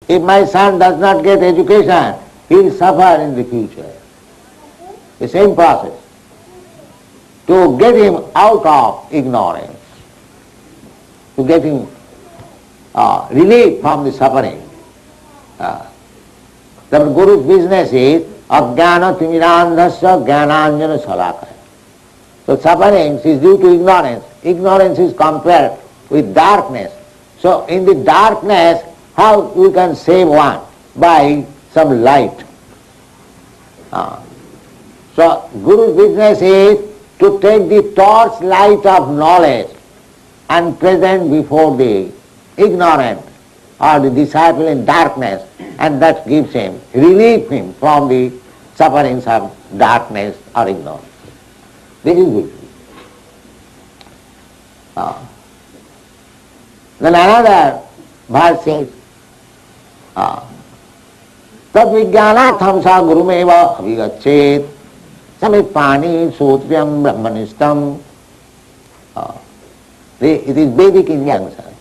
If my son does not get education, he will suffer in the future. The same process. To get him out of ignorance, to get him relief from the suffering. The Guru's business is ajnana timirandhasya jnananjana salakaya. So suffering is due to ignorance. Ignorance is compared with darkness. So in the darkness, how we can save one? By some light. So Guru's business is to take the torch light of knowledge and present before the ignorant or the disciple in darkness, and that gives him, relieve him from the sufferings of darkness or ignorance. This is good. Then another verse says, tad vijnanatham sa gurumeva avigachet samipani sotyam brahmanistam. It is Vedic injunction.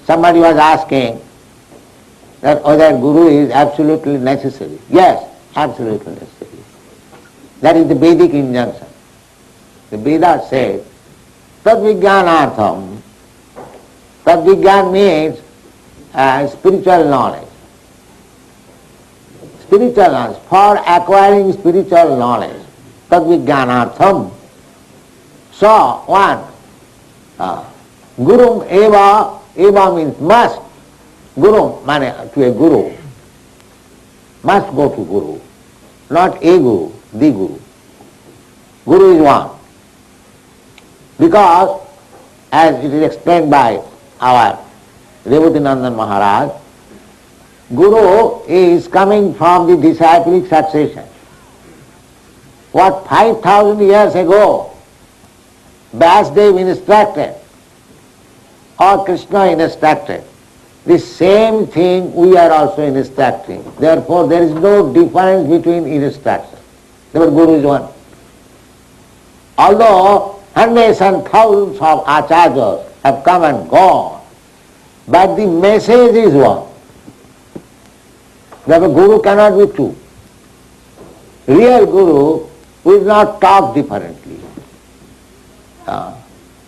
Somebody was asking that whether Guru is absolutely necessary. Yes, absolutely necessary. That is the Vedic injunction. The Vedas says, tad vijnanatham. Tad vijnan means spiritual knowledge. Spiritual knowledge, for acquiring spiritual knowledge. Tad vijnanatham. So, one, Gurum eva means must. Guru, mane to a Guru. Must go to Guru. Not a Guru, the Guru. Guru is one. Because, as it is explained by our Revati Maharaj, Guru is coming from the disciplic succession. What 5,000 years ago Vyasdev instructed or Krishna instructed, the same thing we are also instructing. Therefore there is no difference between instruction. Therefore Guru is one. Although hundreds and thousands of acharyas have come and gone, but the message is one. Therefore Guru cannot be two. Real Guru will not talk differently.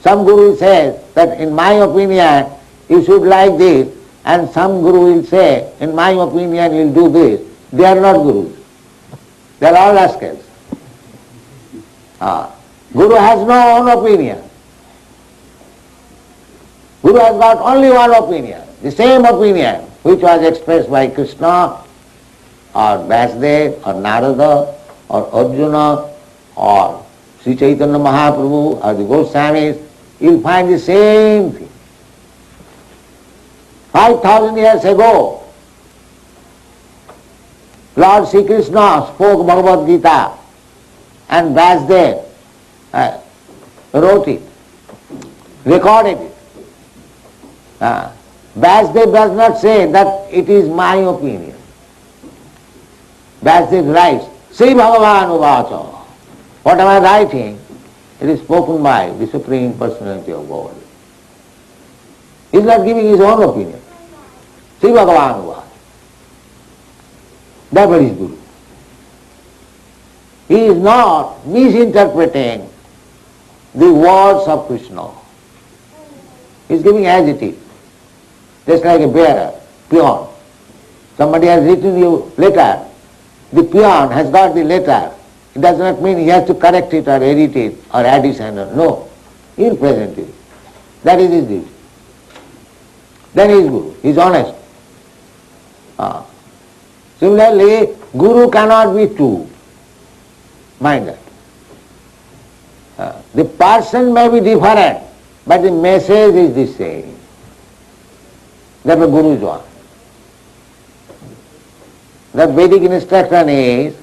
Some Guru says that in my opinion you should like this, and some Guru will say in my opinion you will do this. They are not Gurus. They are all rascals. Guru has no own opinion. Guru has got only one opinion, the same opinion which was expressed by Krishna or Vyasdev or Narada or Arjuna or Sri Chaitanya Mahaprabhu or the Goswamis. You will find the same thing. 5,000 years ago, Lord Sri Krishna spoke Bhagavad Gita and Vyasdev wrote it, recorded it. Vyasdev does not say that it is my opinion. Vyasdev writes, Sri Bhagavan Uvacha. What am I writing? It is spoken by the Supreme Personality of God. He is not giving his own opinion. Sri Bhagavan Uvacha. That is Guru. He is not misinterpreting the words of Krishna. He is giving as it is. Just like a bearer, peon. Somebody has written you letter. The peon has got the letter. It does not mean he has to correct it or edit it or addition. No. He will present it. That is his duty. Then he is Guru. He is honest. Similarly, Guru cannot be two. Mind that. The person may be different, but the message is the same. Therefore Guru is one. The Vedic instruction is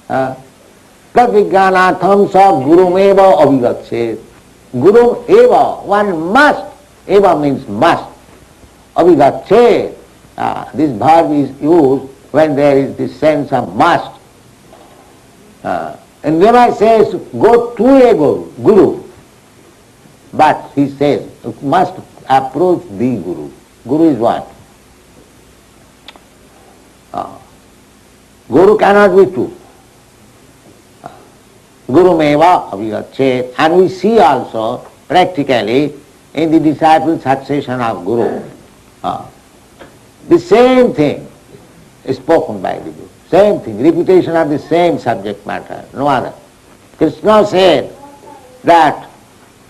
Tad vijnanatham sa gurumeva avigachet. Guru eva, one must. Eva means must. Avigachet. This verb is used when there is the sense of must. And Nirmala says, go to a Guru. But he says, must approach the Guru. Guru is one. Guru cannot be two. Guru meva avigachet. And we see also practically in the disciple succession of Guru, the same thing is spoken by the Guru. Same thing, repetition of the same subject matter, no other. Krishna said that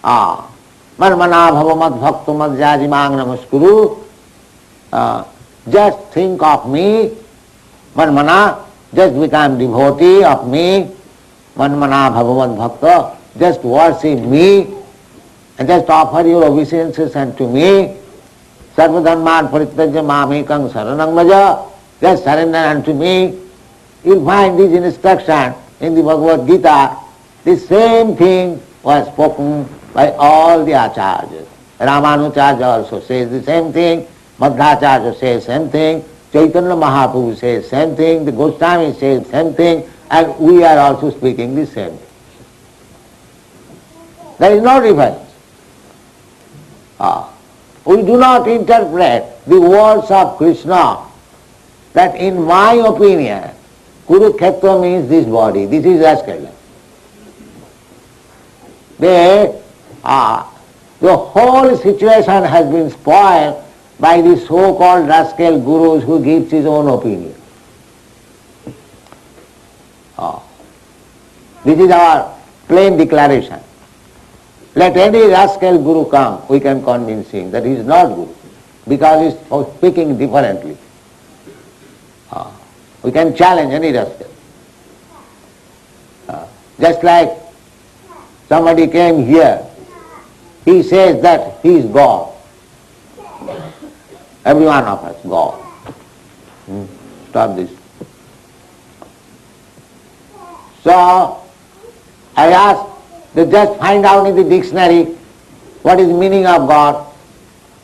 Manmana bhava mad bhakto mad jajimang namaskuru. Just think of me, Manmana, just become devotee of me, Manmana bhava mad bhakta, just worship me, and just offer your obeisances unto me. Sarvadharman parityajya mamekang saranang vaja, just surrender unto me. You'll find this instruction in the Bhagavad Gita. The same thing was spoken by all the acharyas. Ramanujarya also says the same thing, Madhvacharya says the same thing, Chaitanya Mahaprabhu says the same thing, the Goswami says the same thing, and we are also speaking the same thing. There is no difference. We do not interpret the words of Krishna that in my opinion, Kurukshetra means this body, this is rascal. The whole situation has been spoiled by the so-called rascal gurus who gives his own opinion. This is our plain declaration. Let any rascal guru come, we can convince him that he is not guru, because he is speaking differently. We can challenge any rascal. Just like somebody came here, he says that he is God. Every one of us, God. Stop this. So, I asked, just find out in the dictionary what is the meaning of God.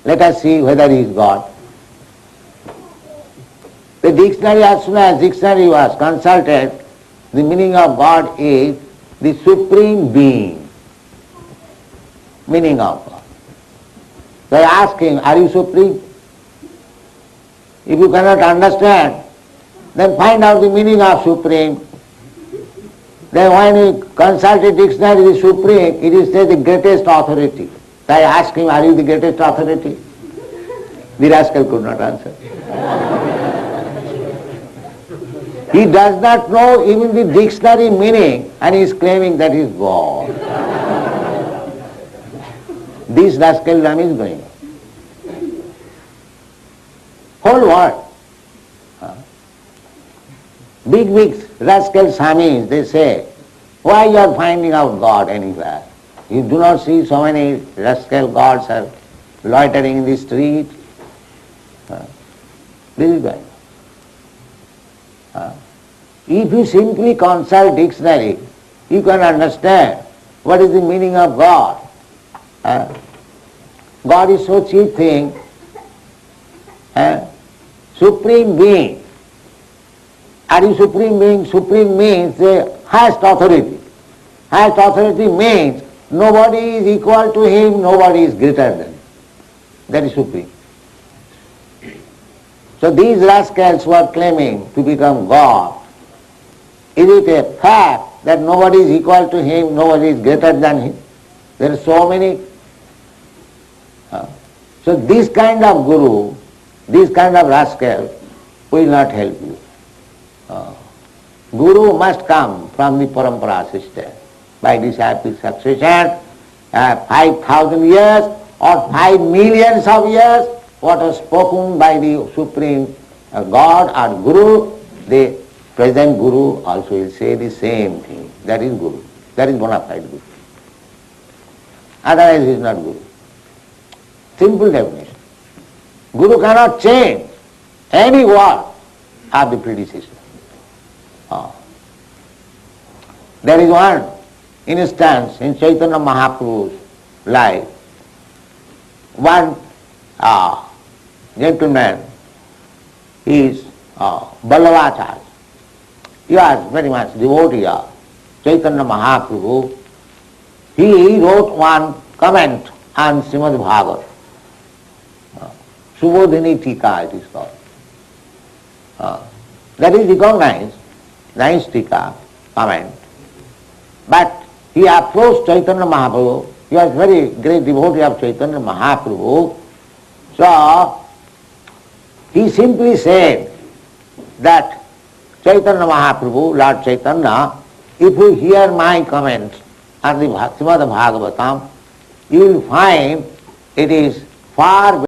Let us see whether he is God. The dictionary, as soon as dictionary was consulted, the meaning of God is the supreme being. Meaning of God. So I ask him, are you supreme? If you cannot understand, then find out the meaning of supreme. Then when you consult a dictionary, the supreme, it is said the greatest authority. So I asked him, are you the greatest authority? The rascal could not answer. He does not know even the dictionary meaning, and he is claiming that he is God. This rascaldom is going on. Whole world. Big rascal Swamis, they say, why you are finding out God anywhere? You do not see so many rascal gods are loitering in the street. This is why. If you simply consult dictionary, you can understand what is the meaning of God. God is so cheap thing, supreme being. Are you supreme being? Supreme means the highest authority. Highest authority means nobody is equal to him, nobody is greater than him. That is supreme. So these rascals who are claiming to become God, is it a fact that nobody is equal to him, nobody is greater than him? There are so many. So this kind of guru, this kind of rascal will not help you. Guru must come from the parampara system by disciple succession, 5,000 years or 5 millions of years, what was spoken by the supreme God or Guru, the present Guru also will say the same thing. That is Guru. That is bona fide Guru. Otherwise he is not Guru. Simple definition. Guru cannot change any word of the predecessor. There is one instance in Chaitanya Mahaprabhu's life. One gentleman is Ballavacharya. He was very much devotee of Chaitanya Mahaprabhu. He wrote one comment on Srimad Bhagavatam. Subodhini Tika it is called. That is recognized, nice tika, comment. But he approached Chaitanya Mahaprabhu. He was very great devotee of Chaitanya Mahaprabhu. So he simply said that Chaitanya Mahaprabhu, Lord Chaitanya, if you hear my comments on the Srimad Bhagavatam, you will find it is far